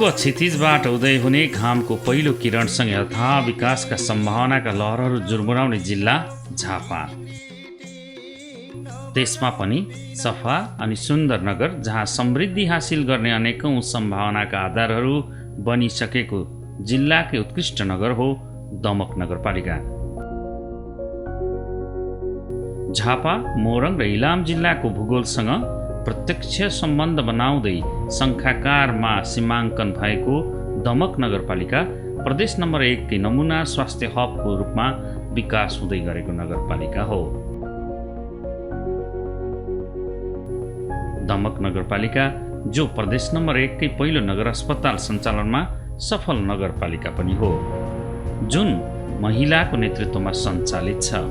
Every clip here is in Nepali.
पूर्व क्षितिजबाट उदय हुने घामको पहिलो किरणसँगै अथाह विकासका सम्भावनाका लहरहरू जुर्मुराउने जिल्ला झापा। त्यसमा पनि सफा अनि सुन्दर नगर जहाँ समृद्धि हासिल गर्ने अनेकौं सम्भावनाका आधारहरू बनिसकेको जिल्लाकै उत्कृष्ट नगर हो दमक नगरपालिका। झापा, मोरङ र इलाम जिल्लाको भूगोलसँग प्रत्यक्ष सम्बन्ध बनाउँदै सङ्ख्याकारमा सीमाङ्कन भएको दमक नगरपालिका प्रदेश नम्बर 1 कै नमुना स्वास्थ्य हबको रूपमा विकास हुँदै गरेको नगरपालिका हो। दमक नगरपालिका जो प्रदेश नम्बर 1 कै पहिलो नगर अस्पताल सञ्चालनमा सफल नगरपालिका पनि हो, जुन महिलाको नेतृत्वमा सञ्चालित छ।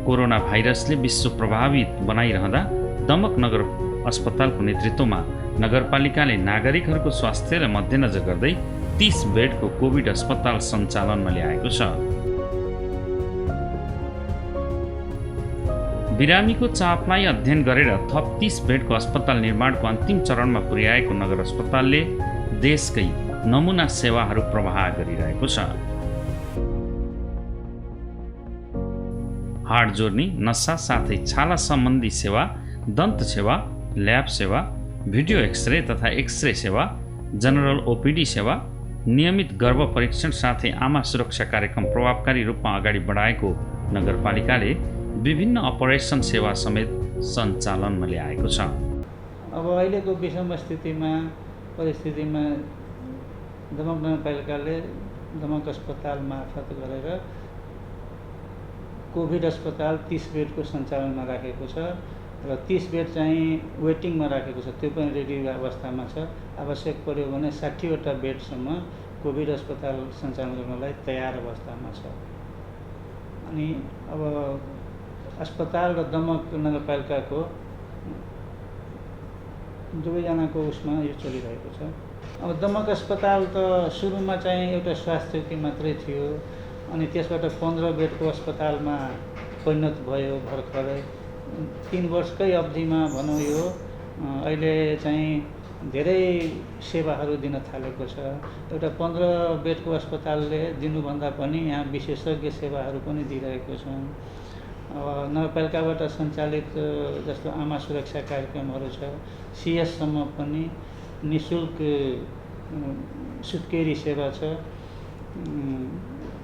कोरोना भाइरसले विश्व प्रभावित बनाइरहँदा दमक नगर अस्पतालको नेतृत्वमा नगरपालिकाले नागरिकहरूको स्वास्थ्यलाई मध्यनजर गर्दै 30 बेडको कोभिड अस्पताल सञ्चालनमा ल्याएको छ। बिरामीको चापलाई अध्ययन गरेर थप 30 बेडको अस्पताल निर्माणको अन्तिम चरणमा पुर्याएको नगर अस्पतालले देशकै नमुना सेवाहरू प्रवाह गरिरहेको छ। हाड जोड्ने, नसा साथै छाला सम्बन्धी सेवा, दन्त सेवा, ल्याब सेवा, भिडियो एक्सरे तथा एक्सरे सेवा, जनरल ओपिडी सेवा, नियमित गर्भ परीक्षण साथै आमा सुरक्षा कार्यक्रम प्रभावकारी रूपमा अगाडि बढाएको नगरपालिकाले विभिन्न अपरेसन सेवा समेत सञ्चालनमा ल्याएको छ। अब अहिलेको विषम परिस्थितिमा दमक नगरपालिकाले दमक अस्पताल मार्फत गरेर कोभिड अस्पताल 30 बेडको सञ्चालनमा राखेको छ र 30 बेड चाहिँ वेटिङमा राखेको छ, त्यो पनि रेडी अवस्थामा छ। आवश्यक पर्यो भने 60वटा बेडसम्म कोभिड अस्पताल सञ्चालन गर्नलाई तयार अवस्थामा छ। अनि अब अस्पताल र दमक नगरपालिकाको दुवैजनाको उसमा यो चलिरहेको छ। अब दमक अस्पताल त सुरुमा चाहिँ एउटा स्वास्थ्य चौकी मात्रै थियो, अनि त्यसबाट 15 बेडको अस्पतालमा परिणत भयो भर्खरै। 3 वर्षकै अवधिमा भनौँ यो अहिले चाहिँ धेरै सेवाहरू दिन थालेको छ। एउटा 15 बेडको अस्पतालले दिनुभन्दा पनि यहाँ विशेषज्ञ सेवाहरू पनि दिइरहेको छौँ। नगरपालिकाबाट सञ्चालित जस्तो आमा सुरक्षा कार्यक्रमहरू छ, सिएससम्म पनि निःशुल्क सुत्केरी सेवा छ,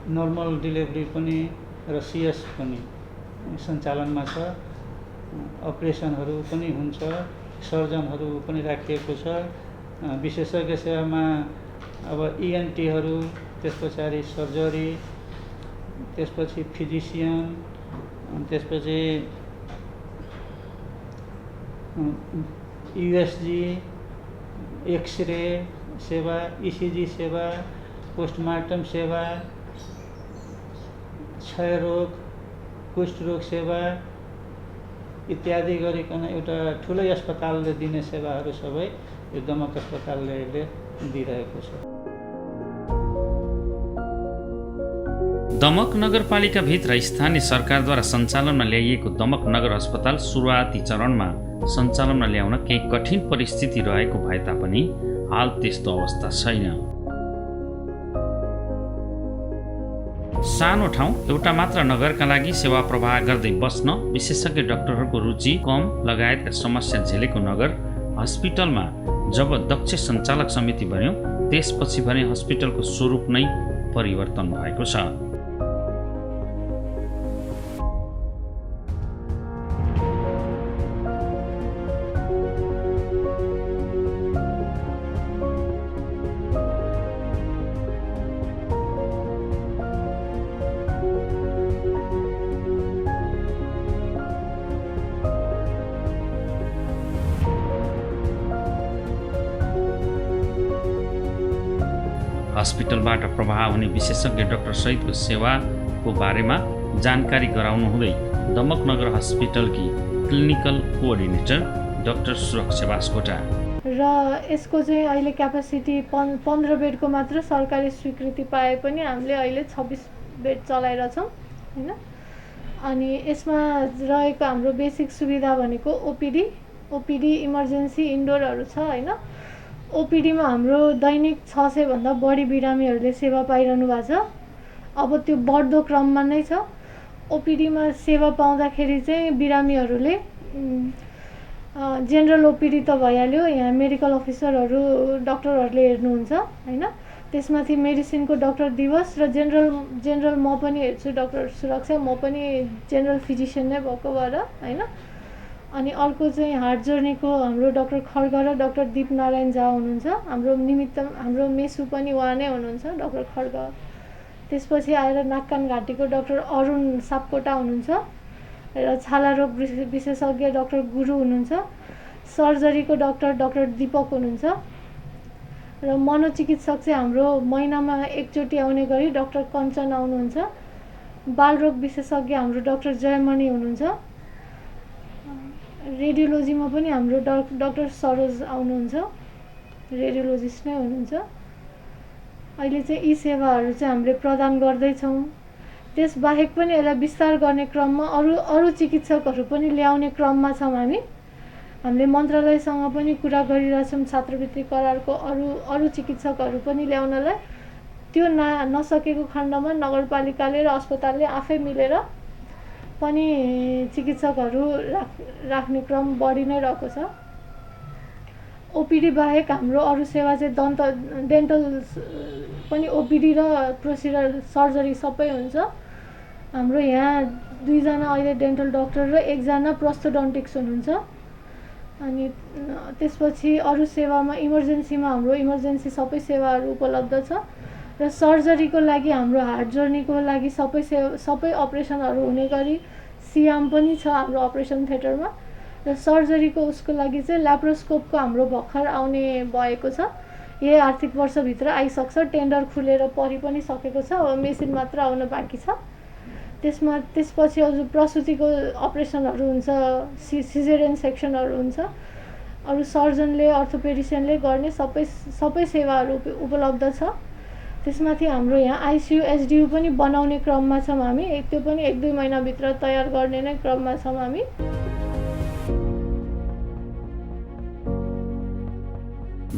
नर्मल डेलिभरी पनि र सिएस पनि सञ्चालनमा छ। अपरेसनहरू पनि हुन्छ, सर्जनहरू पनि राखिएको छ। विशेषज्ञ सेवामा अब इएनटीहरू, त्यस पछाडि सर्जरी, त्यसपछि फिजिसियन, त्यसपछि युएसजी, एक्सरे सेवा, इसिजी सेवा, पोस्टमार्टम सेवा, क्षयरोग, कुष्ठरोग सेवा इत्यादि गरिकन एउटा ठुलै अस्पतालले दिने सेवाहरू सबै यो दमक अस्पतालले दिइरहेको छ। दमक नगरपालिकाभित्र स्थानीय सरकारद्वारा सञ्चालनमा ल्याइएको दमक नगर अस्पताल सुरुवाती चरणमा सञ्चालनमा ल्याउन केही कठिन परिस्थिति रहेको भए तापनि हाल त्यस्तो अवस्था छैन। सानो ठाउँ, एउटा मात्र नगरका लागि सेवा प्रवाह गर्दै बस्न, विशेषज्ञ डाक्टरहरूको रुचि कम लगायतका समस्या झेलेको नगर हस्पिटलमा जब दक्ष सञ्चालक समिति बन्यो, त्यसपछि भने हस्पिटलको स्वरूप नै परिवर्तन भएको छ। हस्पिटलबाट प्रवाह हुने विशेषज्ञ डाक्टर सहितको सेवाको बारेमा जानकारी गराउनु हुँदै दमक नगर हस्पिटलकी क्लिनिकल कोअर्डिनेटर डाक्टर सुरक्षा बास्कोटा र यसको चाहिँ अहिले क्यापासिटी 15 बेडको मात्र सरकारी स्वीकृति पाए पनि हामीले अहिले 26 बेड चलाइरहेछौँ हैन। अनि यसमा रहेको हाम्रो बेसिक सुविधा भनेको ओपिडी ओपिडी इमर्जेन्सी इन्डोरहरू छ होइन। ओपिडीमा हाम्रो दैनिक 600 भन्दा बढी बिरामीहरूले सेवा पाइरहनु भएको छ। अब त्यो बढ्दो क्रममा नै छ। ओपिडीमा सेवा पाउँदाखेरि चाहिँ बिरामीहरूले जेनरल ओपिडी त भइहाल्यो, यहाँ मेडिकल अफिसरहरू डक्टरहरूले हेर्नुहुन्छ होइन। त्यसमाथि मेडिसिनको डक्टर दिवस र जेनरल म पनि हेर्छु, डक्टर सुरक्षा, म पनि जेनरल फिजिसियन नै भएको भएर होइन। अनि अर्को चाहिँ हार्ट जर्नीको हाम्रो डक्टर खड्ग र डक्टर दीपनारायण झा हुनुहुन्छ। हाम्रो मेसु पनि उहाँ नै हुनुहुन्छ, डक्टर खड्ग। त्यसपछि आएर नाक कान घाँटीको डक्टर अरुण सापकोटा हुनुहुन्छ र छाला रोग विशेषज्ञ डक्टर गुरु हुनुहुन्छ। सर्जरीको डक्टर दीपक हुनुहुन्छ र मनोचिकित्सक चाहिँ हाम्रो महिनामा एकचोटि आउने गरी डक्टर कञ्चन आउनुहुन्छ। बालरोग विशेषज्ञ हाम्रो डक्टर जयमणि हुनुहुन्छ। रेडियोलोजीमा पनि हाम्रो डक्टर सरोज आउनुहुन्छ, रेडियोलोजिस्ट नै हुनुहुन्छ। अहिले चाहिँ यी सेवाहरू चाहिँ हामीले प्रदान गर्दैछौँ। त्यसबाहेक पनि यसलाई विस्तार गर्ने क्रममा अरू चिकित्सकहरू पनि ल्याउने क्रममा छौँ हामीले मन्त्रालयसँग पनि कुरा गरिरहेछौँ छात्रवृत्ति करारको अरू चिकित्सकहरू पनि ल्याउनलाई। त्यो नसकेको खण्डमा नगरपालिकाले र अस्पतालले आफै मिलेर पनि चिकित्सकहरू राख्ने क्रम बढी नै रहेको छ। ओपिडी बाहेक हाम्रो अरू सेवा चाहिँ डेन्टल पनि ओपिडी र प्रोसिडर सर्जरी सबै हुन्छ। हाम्रो यहाँ 2 जना अहिले डेन्टल डक्टर र 1 जना प्रोस्थोडन्टिक्स हुनुहुन्छ। अनि त्यसपछि अरू सेवामा इमर्जेन्सीमा हाम्रो इमर्जेन्सी सबै सेवाहरू उपलब्ध छ र सर्जरीको लागि हाम्रो हार्ट जर्नीको लागि सबै अपरेसनहरू हुने गरी सियाम पनि छ हाम्रो अपरेसन थिएटरमा। र सर्जरीको उसको लागि चाहिँ ल्याप्रोस्कोपको हाम्रो भर्खर आउने भएको छ। यही आर्थिक वर्षभित्र आइसक्छ। टेन्डर खुलेर परि पनि सकेको छ, अब मेसिन मात्र आउन बाँकी छ। त्यसपछि अझ प्रसुतिको अपरेसनहरू हुन्छ, सिजेरियन सेक्सनहरू हुन्छ। अरू सर्जनले अर्थोपेडिसियनले गर्ने सबै सेवाहरू उपलब्ध छ। त्यसमाथि हाम्रो यहाँ आइसियु एसडियु पनि बनाउने क्रममा छौँ हामी। त्यो पनि 1-2 महिनाभित्र तयार गर्ने नै क्रममा छौँ हामी।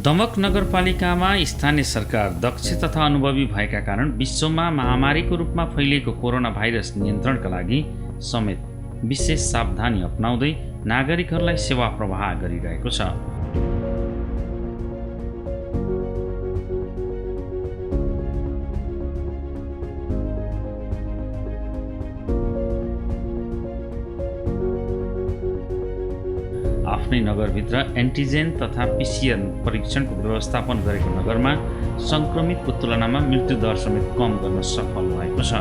दमक नगरपालिकामा स्थानीय सरकार दक्ष तथा अनुभवी भएका कारण विश्वमा महामारीको रूपमा फैलिएको कोरोना भाइरस नियन्त्रणका लागि समेत विशेष सावधानी अपनाउँदै नागरिकहरूलाई सेवा प्रवाह गरिरहेको छ। आफ्नै नगरभित्र एन्टिजेन तथा पिसिआर परीक्षणको व्यवस्थापन गरेको नगरमा सङ्क्रमितको तुलनामा मृत्युदर समेत कम गर्न सफल भएको छ।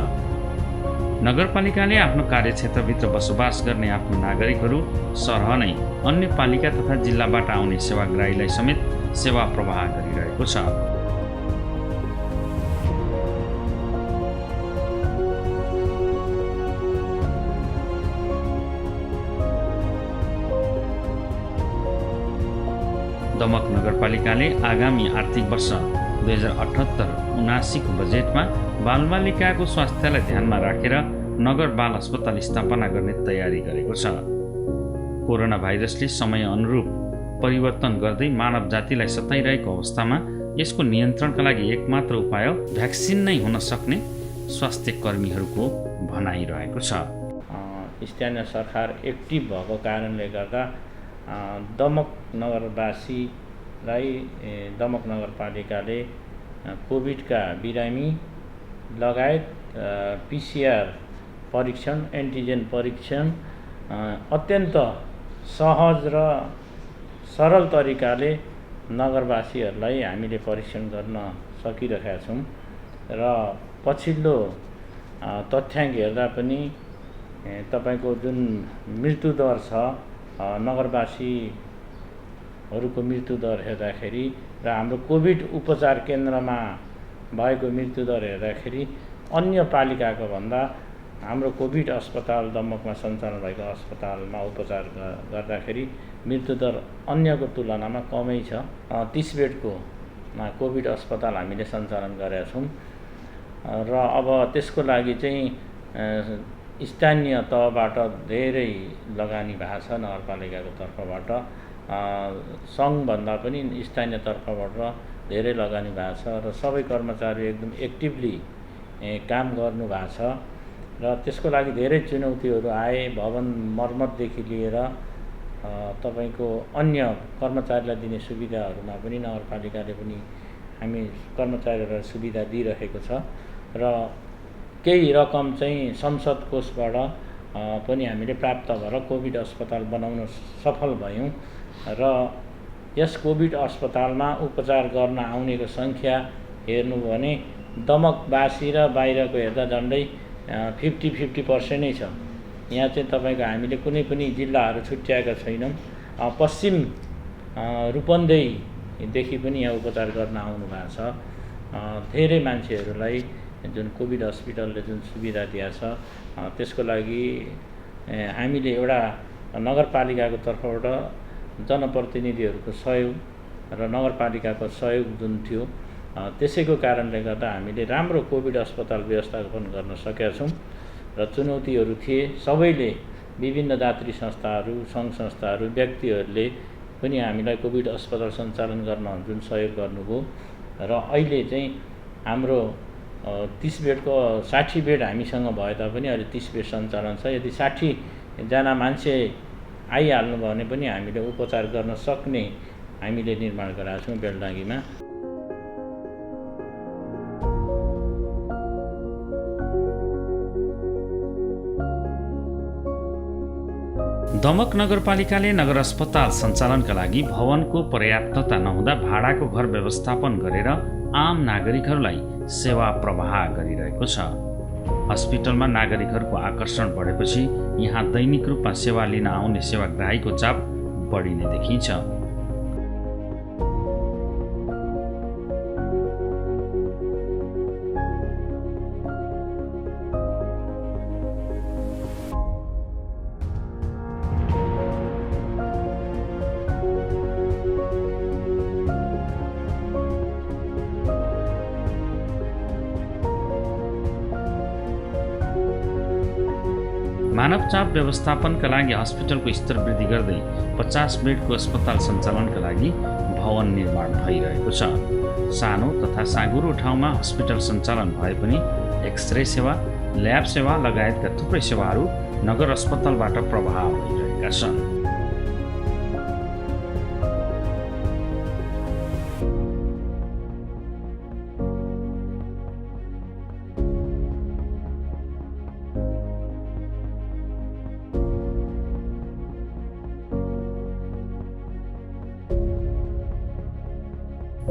नगरपालिकाले आफ्नो कार्यक्षेत्रभित्र बसोबास गर्ने आफ्नो नागरिकहरू सरह नै अन्य पालिका तथा जिल्लाबाट आउने सेवाग्राहीलाई समेत सेवा प्रवाह गरिरहेको छ। दमक नगरपालिकाले आगामी आर्थिक वर्ष 2078-79 को बजेटमा बालबालिकाको स्वास्थ्यलाई ध्यानमा राखेर नगर बाल अस्पताल स्थापना गर्ने तयारी गरेको छ। कोरोना भाइरसले समय अनुरूप परिवर्तन गर्दै मानव जातिलाई सताइरहेको अवस्थामा यसको नियन्त्रणका लागि एकमात्र उपाय भ्याक्सिन नै हुन सक्ने स्वास्थ्य कर्मीहरूको भनाइरहेको छ। स्थानीय सरकार एक्टिभ भएको कारणले गर्दा दमक नगरवासीलाई दमक नगरपालिकाले कोभिडका बिरामी लगायत पिसिआर परीक्षण, एन्टिजेन परीक्षण अत्यन्त सहज र सरल तरिकाले नगरवासीहरूलाई हामीले परीक्षण गर्न सकिरहेका छौँ र पछिल्लो तथ्याङ्क हेर्दा पनि तपाईँको जुन मृत्युदर छ नगरवासीहरूको मृत्युदर हेर्दाखेरि र हाम्रो कोभिड उपचार केन्द्रमा भएको मृत्युदर हेर्दाखेरि अन्य पालिकाको भन्दा हाम्रो कोभिड अस्पताल दमकमा सञ्चालन भएको अस्पतालमा उपचार गर्दाखेरि मृत्युदर अन्यको तुलनामा कमै छ। 30 बेडको कोभिड अस्पताल हामीले सञ्चालन गरेका छौँ र अब त्यसको लागि चाहिँ स्थानीय तहबाट धेरै लगानी भएको छ नगरपालिकाको तर्फबाट। सङ्घभन्दा पनि स्थानीय तर्फबाट धेरै लगानी भएको छ र सबै कर्मचारी एकदम एक्टिभली काम गर्नु भएको छ र त्यसको लागि धेरै चुनौतीहरू आए। भवन मर्मतदेखि लिएर तपाईँको अन्य कर्मचारीलाई दिने सुविधाहरूमा पनि नगरपालिकाले पनि हामी कर्मचारीहरूलाई सुविधा दिइरहेको छ र केही रकम चाहिँ संसद कोषबाट पनि हामीले प्राप्त भएर कोभिड अस्पताल बनाउन सफल भयौँ र यस कोभिड अस्पतालमा उपचार गर्न आउनेको सङ्ख्या हेर्नु भने दमकवासी र बाहिरको हेर्दा झन्डै 50-50% नै छ। यहाँ चाहिँ तपाईँको हामीले कुनै पनि जिल्लाहरू छुट्याएका छैनौँ। पश्चिम रूपन्देहीदेखि पनि यहाँ उपचार गर्न आउनु भएको छ। धेरै मान्छेहरूलाई जुन कोभिड हस्पिटलले जुन सुविधा दिएको छ त्यसको लागि हामीले एउटा नगरपालिकाको तर्फबाट जनप्रतिनिधिहरूको सहयोग र नगरपालिकाको सहयोग जुन थियो त्यसैको कारणले गर्दा हामीले राम्रो कोभिड अस्पताल व्यवस्थापन गर्न सकेका छौँ र चुनौतीहरू थिए। सबैले विभिन्न दात्री संस्थाहरू, सङ्घ संस्थाहरू, व्यक्तिहरूले पनि हामीलाई कोभिड अस्पताल सञ्चालन गर्न जुन सहयोग गर्नुभयो र अहिले चाहिँ हाम्रो 30 बेडको 60 बेड हामीसँग भए तापनि अहिले 30 बेड सञ्चालन छ। यदि 60 जना मान्छे आइहाल्नु भयो भने पनि हामीले उपचार गर्न सक्ने हामीले निर्माण गराएको छौँ बेलडाँगीमा। दमक नगरपालिकाले नगर अस्पताल सञ्चालनका लागि भवनको पर्याप्तता नहुँदा भाडाको घर व्यवस्थापन गरेर आम नागरिकहरूलाई सेवा प्रवाह गरिरहेको छ। हस्पिटलमा नागरिकहरूको आकर्षण बढेपछि यहाँ दैनिक रूपमा सेवा लिन आउने सेवाग्राहीको चाप बढिने देखिन्छ। मानव चाप व्यवस्थापनका लागि हस्पिटलको स्तर वृद्धि गर्दै 50 बेडको अस्पताल सञ्चालनका लागि भवन निर्माण भइरहेको छ। सानो तथा साँघुरो ठाउँमा हस्पिटल सञ्चालन भए पनि एक्सरे सेवा, ल्याब सेवा लगायतका थुप्रै सेवाहरू नगर अस्पतालबाट प्रवाह भइरहेका छन्।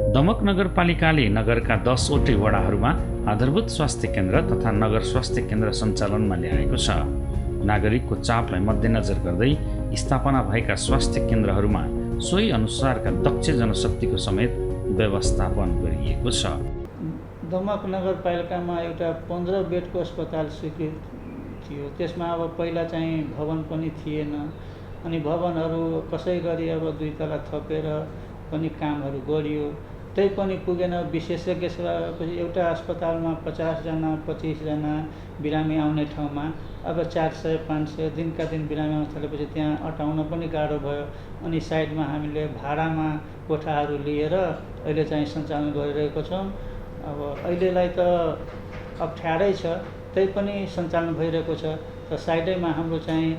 दमक नगरपालिकाले नगरका 10 वटै वडाहरूमा आधारभूत स्वास्थ्य केन्द्र तथा नगर स्वास्थ्य केन्द्र सञ्चालनमा ल्याएको छ। नागरिकको चापलाई मध्यनजर गर्दै स्थापना भएका स्वास्थ्य केन्द्रहरूमा सोही अनुसारका दक्ष जनशक्तिको समेत व्यवस्थापन गरिएको छ। दमक नगरपालिकामा एउटा 15 बेडको अस्पताल स्वीकृत थियो। त्यसमा अब पहिला चाहिँ भवन पनि थिएन अनि भवनहरू कसै गरी अब 2 तला थपेर पनि कामहरू गरियो, त्यही पनि पुगेन। विशेषज्ञ सेवापछि एउटा अस्पतालमा 50 जना 25 जना बिरामी आउने ठाउँमा अब 400-500 दिनका दिन बिरामी आउन थालेपछि त्यहाँ अटाउन पनि गाह्रो भयो। अनि साइडमा हामीले भाडामा कोठाहरू लिएर अहिले चाहिँ सञ्चालन गरिरहेको छौँ। अब अहिलेलाई त अप्ठ्यारै छ, त्यही पनि सञ्चालन भइरहेको छ। र साइडैमा हाम्रो चाहिँ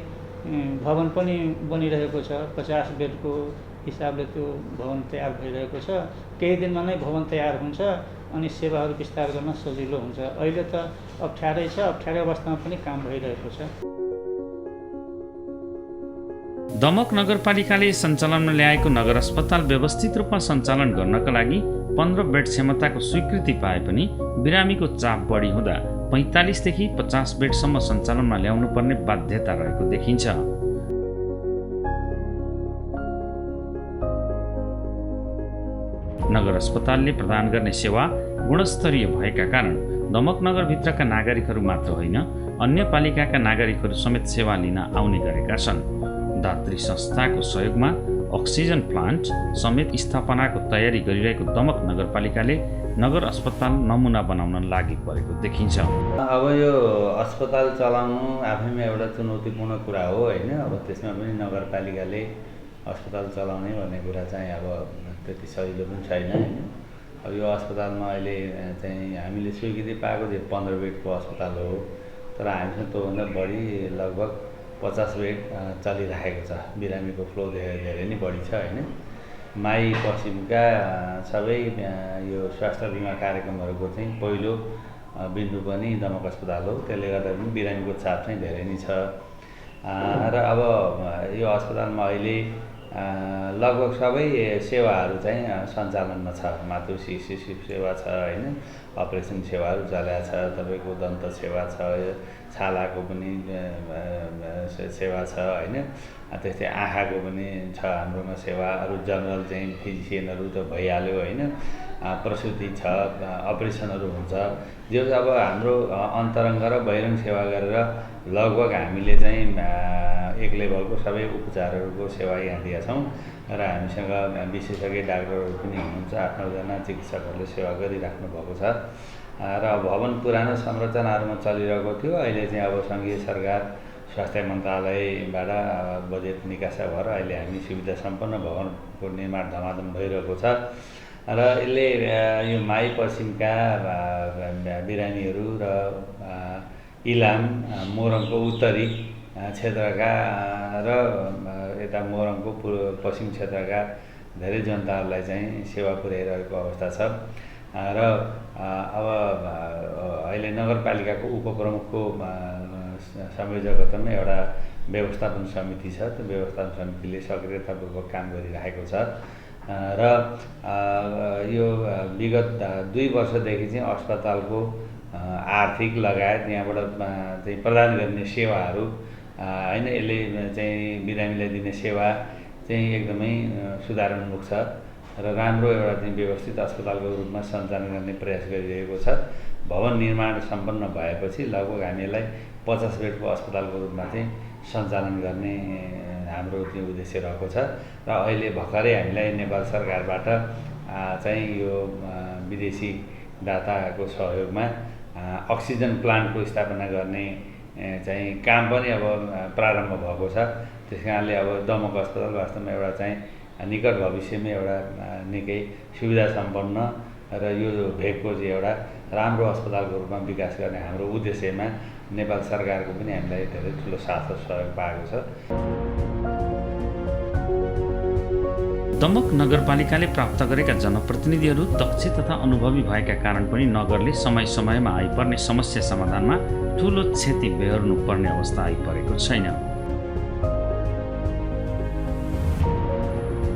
भवन पनि बनिरहेको छ। 50 बेडको हिसाबले त्यो भवन तयार भइरहेको छ। केही दिनमा नै भवन तयार हुन्छ अनि सेवाहरू विस्तार गर्न सजिलो हुन्छ। अहिले त अप्ठ्यारै छ, अप्ठ्यारै अवस्थामा पनि काम भइरहेको छ। दमक नगरपालिकाले सञ्चालनमा ल्याएको नगर अस्पताल व्यवस्थित रूपमा सञ्चालन गर्नका लागि 15 बेड क्षमताको स्वीकृति पाए पनि बिरामीको चाप बढी हुँदा 45 देखि 50 बेडसम्म सञ्चालनमा ल्याउनु पर्ने बाध्यता रहेको देखिन्छ। नगर अस्पतालले प्रदान गर्ने सेवा गुणस्तरीय भएका कारण दमक नगरभित्रका नागरिकहरू मात्र होइन, अन्य पालिकाका नागरिकहरू समेत सेवा लिन आउने गरेका छन्। दात्री संस्थाको सहयोगमा अक्सिजन प्लान्ट समेत स्थापनाको तयारी गरिरहेको दमक नगरपालिकाले नगर अस्पताल नमुना बनाउन लागि परेको देखिन्छ। अब यो अस्पताल चलाउनु आफैमा एउटा चुनौतीपूर्ण कुरा हो होइन। अब त्यसमा पनि नगरपालिकाले अस्पताल चलाउने भन्ने कुरा चाहिँ अब त्यति सजिलो पनि छैन होइन। अब यो अस्पतालमा अहिले चाहिँ हामीले स्वीकृति पाएको चाहिँ 15 बेडको अस्पताल हो, तर हामीसँग त्योभन्दा बढी लगभग 50 बेड चलिरहेको छ। बिरामीको फ्लो धेरै नै बढी छ होइन। माई पश्चिमका सबै यो स्वास्थ्य बिमा कार्यक्रमहरूको चाहिँ पहिलो बिन्दु पनि दमक अस्पताल हो, त्यसले गर्दा पनि बिरामीको चाप चाहिँ धेरै नै छ। र अब यो अस्पतालमा अहिले लगभग सबै सेवाहरू चाहिँ सञ्चालनमा छ। मातृ शिशु सेवा छ होइन, अपरेसन सेवाहरू चलेको छ, तपाईँको दन्त सेवा छ, छालाको पनि सेवा छ होइन। त्यस्तै आँखाको पनि छ हाम्रोमा सेवा। अरू जनरल चाहिँ फिजिसियनहरू त भइहाल्यो होइन। प्रसुति छ, अपरेसनहरू हुन्छ। जो अब हाम्रो अन्तरङ्ग र बहिरङ्ग सेवा गरेर लगभग हामीले चाहिँ एक लेभलको सबै उपचारहरूको सेवा यहाँ दिएका छौँ। र हामीसँग विशेषज्ञ डाक्टरहरू पनि हुनुहुन्छ, 8-9 जना चिकित्सकहरूले सेवा गरिराख्नु भएको छ। र भवन पुरानो संरचनाहरूमा चलिरहेको थियो, अहिले चाहिँ अब सङ्घीय सरकार स्वास्थ्य मन्त्रालयबाट बजेट निकासा भएर अहिले हामी सुविधा सम्पन्न भवनको निर्माण धमाधम भइरहेको छ। र यसले यो माई पश्चिमका बिरामीहरू र इलाम मोरङको उत्तरी क्षेत्रका र यता मोरङको पश्चिम क्षेत्रका धेरै जनताहरूलाई चाहिँ सेवा पुर्याइरहेको अवस्था छ। र अब अहिले नगरपालिकाको उपप्रमुखको संयोजकत्वमा एउटा व्यवस्थापन समिति छ। त्यो व्यवस्थापन समितिले सक्रियतापूर्वक काम गरिरहेको छ। र यो विगत 2 वर्षदेखि चाहिँ अस्पतालको आर्थिक लगायत यहाँबाट चाहिँ प्रदान गर्ने सेवाहरू होइन, यसले चाहिँ बिरामीलाई दिने सेवा चाहिँ एकदमै सुधारोन्मुख छ र राम्रो एउटा चाहिँ व्यवस्थित अस्पतालको रूपमा सञ्चालन गर्ने प्रयास गरिरहेको छ। भवन निर्माण सम्पन्न भएपछि लगभग हामीलाई 50 बेडको अस्पतालको रूपमा चाहिँ सञ्चालन गर्ने हाम्रो त्यो उद्देश्य रहेको छ। र अहिले भर्खरै हामीलाई नेपाल सरकारबाट चाहिँ यो विदेशी दाताको सहयोगमा अक्सिजन प्लान्टको स्थापना गर्ने चाहिँ काम पनि अब प्रारम्भ भएको छ। त्यस कारणले अब दमक अस्पताल वास्तवमा एउटा चाहिँ निकट भविष्यमा एउटा निकै सुविधा सम्पन्न र यो भेगको चाहिँ एउटा राम्रो अस्पतालको रूपमा विकास गर्ने हाम्रो उद्देश्यमा नेपाल सरकारको पनि हामीलाई धेरै ठुलो साथ र सहयोग पाएको छ। दमक नगरपालिकाले प्राप्त गरेका जनप्रतिनिधिहरू दक्ष तथा अनुभवी भएका कारण पनि नगरले समय समयमा आइपर्ने समस्या समाधानमा ठुलो क्षति बेहोर्नु पर्ने अवस्था आइपरेको छैन।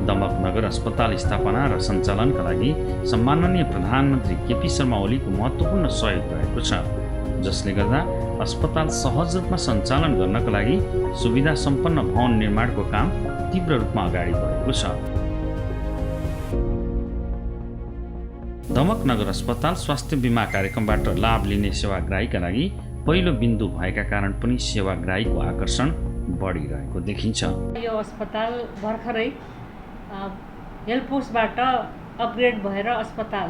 दमक नगर अस्पताल स्थापना र सञ्चालनका लागि सम्माननीय प्रधानमन्त्री केपी शर्मा ओलीको महत्त्वपूर्ण सहयोग रहेको छ, जसले गर्दा अस्पताल सहज रूपमा सञ्चालन गर्नका लागि सुविधा सम्पन्न भवन निर्माणको काम तीव्र रूपमा अगाडि बढेको छ। दमक नगर अस्पताल स्वास्थ्य बिमा कार्यक्रमबाट लाभ लिने सेवाग्राहीका लागि पहिलो बिन्दु भएका कारण पनि सेवाग्राहीको आकर्षण बढिरहेको देखिन्छ। यो अस्पताल भर्खरै हेल्थ पोस्टबाट अपग्रेड भएर अस्पताल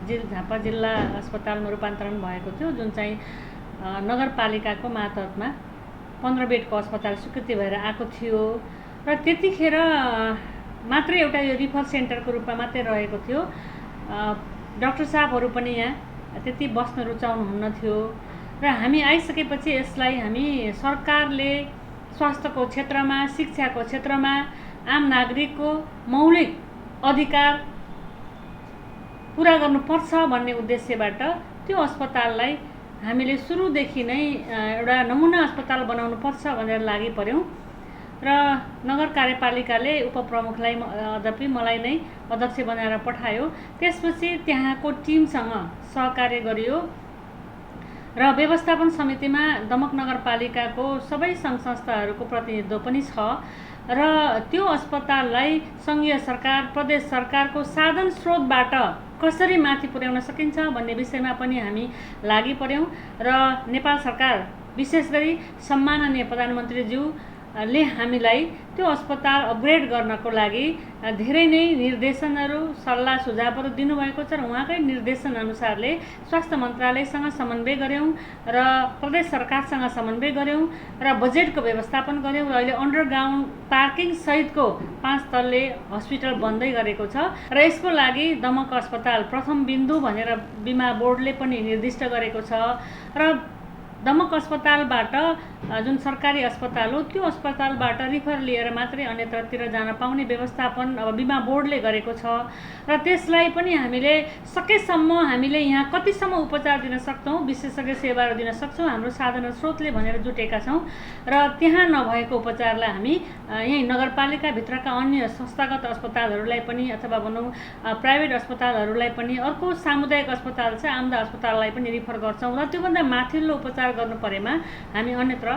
झापा जिल्ला अस्पतालमा रूपान्तरण भएको थियो, जुन चाहिँ नगरपालिकाको मातहतमा 15 बेडको अस्पताल स्वीकृति भएर आएको थियो। र त्यतिखेर मात्रै एउटा यो रिफर सेन्टरको रूपमा मात्रै रहेको थियो। डाक्टर साहबहरू पनि यहाँ त्यति बस्न रुचाउनुहुन्न थियो। र हामी आइसकेपछि यसलाई हामी सरकारले स्वास्थ्यको क्षेत्रमा, शिक्षाको क्षेत्रमा आम नागरिकको मौलिक अधिकार पुरा गर्नुपर्छ भन्ने उद्देश्यबाट त्यो अस्पताललाई हामीले सुरुदेखि नै एउटा नमुना अस्पताल बनाउनु पर्छ भनेर लागि पर्यौँ। र नगर कार्यपालिकाले उपप्रमुखलाई अद्यपि मलाई नै अध्यक्ष बनाएर पठायो। त्यसपछि त्यहाँको टिमसँग सहकार्य गरियो र व्यवस्थापन समितिमा दमक नगरपालिकाको सबै सङ्घ संस्थाहरूको प्रतिनिधित्व पनि छ। र त्यो अस्पताललाई सङ्घीय सरकार, प्रदेश सरकारको साधन स्रोतबाट कसरी माथि पुर्याउन सकिन्छ भन्ने विषयमा पनि हामी लागि पर्यौँ। र नेपाल सरकार विशेष गरी सम्माननीय प्रधानमन्त्रीज्यू ले हामीलाई त्यो अस्पताल अपग्रेड गर्नको लागि धेरै नै निर्देशनहरू सल्लाह सुझावहरू दिनुभएको छ र उहाँकै निर्देशन अनुसारले स्वास्थ्य मन्त्रालयसँग समन्वय गऱ्यौँ र प्रदेश सरकारसँग समन्वय गऱ्यौँ र बजेटको व्यवस्थापन गऱ्यौँ र अहिले अन्डरग्राउन्ड पार्किङ सहितको 5 तल्ले हस्पिटल बन्दै गरेको छ र यसको लागि दमक अस्पताल प्रथम बिन्दु भनेर बिमा बोर्डले पनि निर्दिष्ट गरेको छ र दमक अस्पतालबाट जुन सरकारी अस्पताल हो त्यो अस्पतालबाट रिफर लिएर मात्रै अन्यत्रतिर जान पाउने व्यवस्थापन अब बिमा बोर्डले गरेको छ र त्यसलाई पनि हामीले सकेसम्म हामीले यहाँ कतिसम्म उपचार दिन सक्छौँ, विशेषज्ञ सेवाहरू दिन सक्छौँ हाम्रो साधन स्रोतले भनेर जुटेका छौँ र त्यहाँ नभएको उपचारलाई हामी यही नगरपालिकाभित्रका अन्य संस्थागत अस्पतालहरूलाई पनि अथवा भनौँ प्राइभेट अस्पतालहरूलाई पनि अर्को सामुदायिक अस्पताल छ आमदा अस्पताललाई पनि रिफर गर्छौँ र त्योभन्दा माथिल्लो उपचार गर्नु परेमा हामी अन्यत्र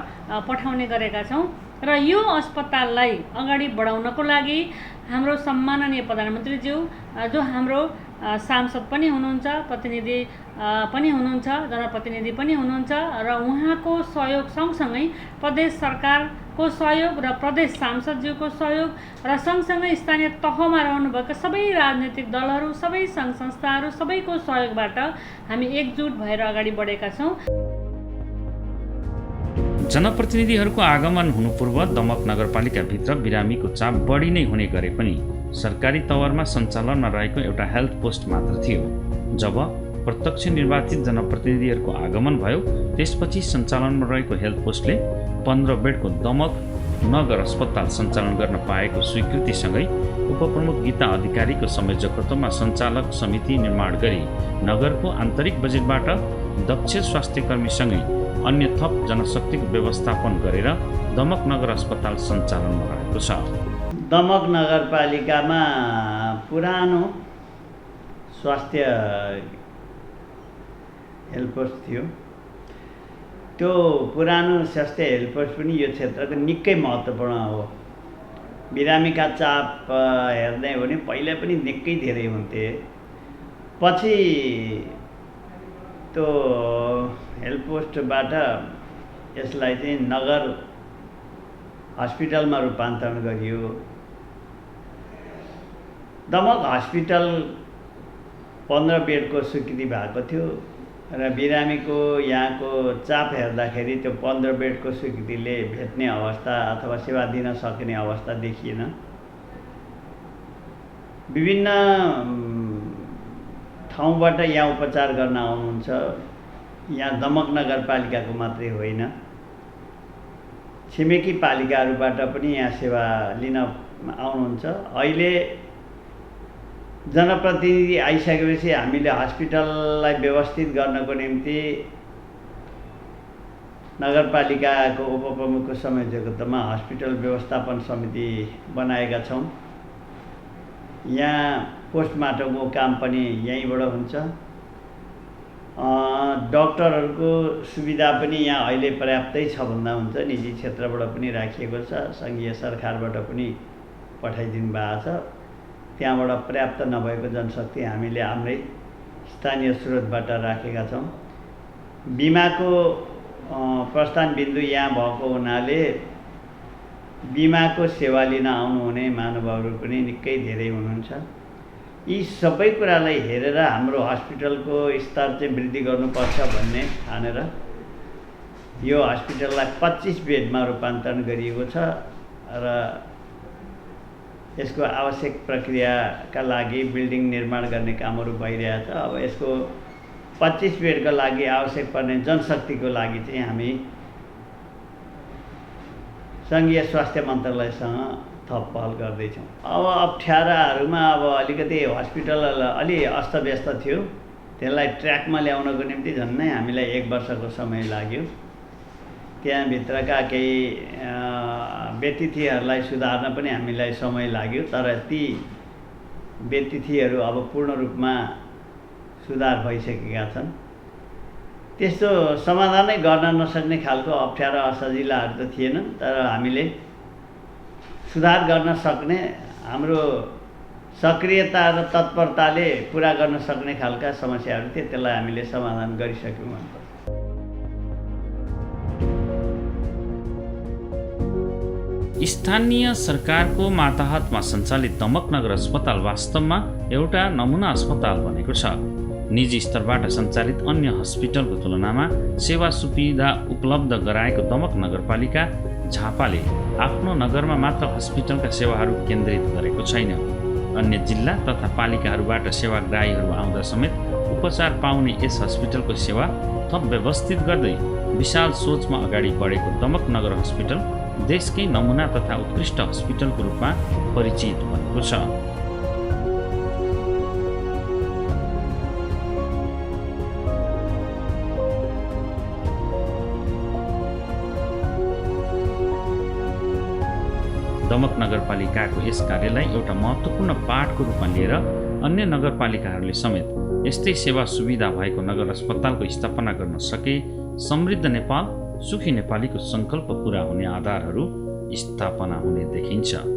पठाउने गरेका छौँ र यो अस्पताललाई अगाडि बढाउनको लागि हाम्रो सम्माननीय प्रधानमन्त्रीज्यू जो हाम्रो सांसद पनि हुनुहुन्छ, प्रतिनिधि पनि हुनुहुन्छ, जनप्रतिनिधि पनि हुनुहुन्छ र उहाँको सहयोग सँगसँगै प्रदेश सरकारको सहयोग र प्रदेश सांसदज्यूको सहयोग र सँगसँगै स्थानीय तहमा रहनुभएका सबै राजनैतिक दलहरू, सबै सङ्घ संस्थाहरू सबैको सहयोगबाट हामी एकजुट भएर अगाडि बढेका छौँ। जनप्रतिनिधिहरूको आगमन हुनुपूर्व दमक नगरपालिकाभित्र बिरामीको चाप बढी नै हुने गरे पनि सरकारी तवरमा सञ्चालनमा रहेको एउटा हेल्थ पोस्ट मात्र थियो। जब प्रत्यक्ष निर्वाचित जनप्रतिनिधिहरूको आगमन भयो त्यसपछि सञ्चालनमा रहेको हेल्थ पोस्टले 15 बेडको दमक नगर अस्पताल सञ्चालन गर्न पाएको स्वीकृतिसँगै उपप्रमुख गीता अधिकारीको संयोजकत्वमा सञ्चालक समिति निर्माण गरी नगरको आन्तरिक बजेटबाट दक्ष स्वास्थ्यकर्मीसँगै अन्य थप जनशक्तिको व्यवस्थापन गरेर दमक नगर अस्पताल सञ्चालनमा रहेको छ। दमक नगरपालिकामा पुरानो स्वास्थ्य हेल्थ पोस्ट थियो। त्यो पुरानो स्वास्थ्य हेल्थ पोस्ट पनि यो क्षेत्रको निकै महत्त्वपूर्ण हो। बिरामीका चाप हेर्ने हो भने पहिला पनि निकै धेरै हुन्थे। पछि त्यो हेल्थ पोस्टबाट यसलाई चाहिँ नगर हस्पिटलमा रूपान्तरण गरियो। दमक हस्पिटल 15 बेडको स्वीकृति भएको थियो र बिरामीको यहाँको चाप हेर्दाखेरि त्यो 15 बेडको स्वीकृतिले भेट्ने अवस्था अथवा सेवा दिन सक्ने अवस्था देखिएन। विभिन्न ठाउँबाट यहाँ उपचार गर्न आउनुहुन्छ। यहाँ दमक नगरपालिकाको मात्रै होइन, छिमेकी पालिकाहरूबाट पनि यहाँ सेवा लिन आउनुहुन्छ। अहिले जनप्रतिनिधि आइसकेपछि हामीले हस्पिटललाई व्यवस्थित गर्नको निम्ति नगरपालिकाको उपप्रमुखको संयोजकत्वमा हस्पिटल व्यवस्थापन समिति बनाएका छौँ। यहाँ पोस्टमार्टमको काम पनि यहीँबाट हुन्छ। डक्टरहरूको सुविधा पनि यहाँ अहिले पर्याप्तै छ भन्दा हुन्छ। निजी क्षेत्रबाट पनि राखिएको छ, सङ्घीय सरकारबाट पनि पठाइदिनु भएको छ। त्यहाँबाट पर्याप्त नभएको जनशक्ति हामीले हाम्रै स्थानीय स्रोतबाट राखेका छौँ। बिमाको प्रस्थान बिन्दु यहाँ भएको हुनाले बिमाको सेवा लिन आउनुहुने महानुभावहरू पनि निकै धेरै हुनुहुन्छ। यी सबै कुरालाई हेरेर हाम्रो हस्पिटलको स्तर चाहिँ वृद्धि गर्नुपर्छ भन्ने ठानेर यो हस्पिटललाई 25 बेडमा रूपान्तरण गरिएको छ र यसको आवश्यक प्रक्रियाका लागि बिल्डिङ निर्माण गर्ने कामहरू भइरहेछ। अब यसको 25 बेडका लागि आवश्यक पर्ने जनशक्तिको लागि चाहिँ हामी सङ्घीय स्वास्थ्य मन्त्रालयसँग थप पहल गर्दैछौँ। अब अप्ठ्याराहरूमा अब अलिकति हस्पिटल अलि अस्तव्यस्त थियो, त्यसलाई ट्र्याकमा ल्याउनको निम्ति झन्नै हामीलाई 1 वर्षको समय लाग्यो। त्यहाँभित्रका केही व्यतिथिहरूलाई सुधार्न पनि हामीलाई समय लाग्यो, तर ती व्यतिथिहरू अब पूर्ण रूपमा सुधार भइसकेका छन्। त्यस्तो समाधानै गर्न नसक्ने खालको अप्ठ्यारा असजिलाहरू त थिएनन्, तर हामीले सुधार गर्न सक्ने हाम्रो सक्रियता र तत्परताले पुरा गर्न सक्ने खालका समस्याहरू थिए, त्यसलाई हामीले समाधान गरिसक्यौँ भन्नुपर्छ। स्थानीय सरकारको माताहतमा सञ्चालित दमक नगर अस्पताल वास्तवमा एउटा नमुना अस्पताल बनेको छ। निजी स्तरबाट सञ्चालित अन्य हस्पिटलको तुलनामा सेवा सुविधा उपलब्ध गराएको दमक नगरपालिका झापाले आफ्नो नगरमा मात्र हस्पिटलका सेवाहरू केन्द्रित गरेको छैन। अन्य जिल्ला तथा पालिकाहरूबाट सेवाग्राहीहरू आउँदा समेत उपचार पाउने यस हस्पिटलको सेवा थप व्यवस्थित गर्दै विशाल सोचमा अगाडि बढेको दमक नगर हस्पिटल देशकै नमुना तथा उत्कृष्ट हस्पिटलको रूपमा परिचित बनेको छ। दमक नगरपालिकाको यस कार्यलाई एउटा महत्त्वपूर्ण पाठको रूपमा लिएर अन्य नगरपालिकाहरूले समेत यस्तै सेवा सुविधा भएको नगर अस्पतालको स्थापना गर्न सके समृद्ध नेपाल सुखी नेपालीको सङ्कल्प पुरा हुने आधारहरू स्थापना हुने देखिन्छ।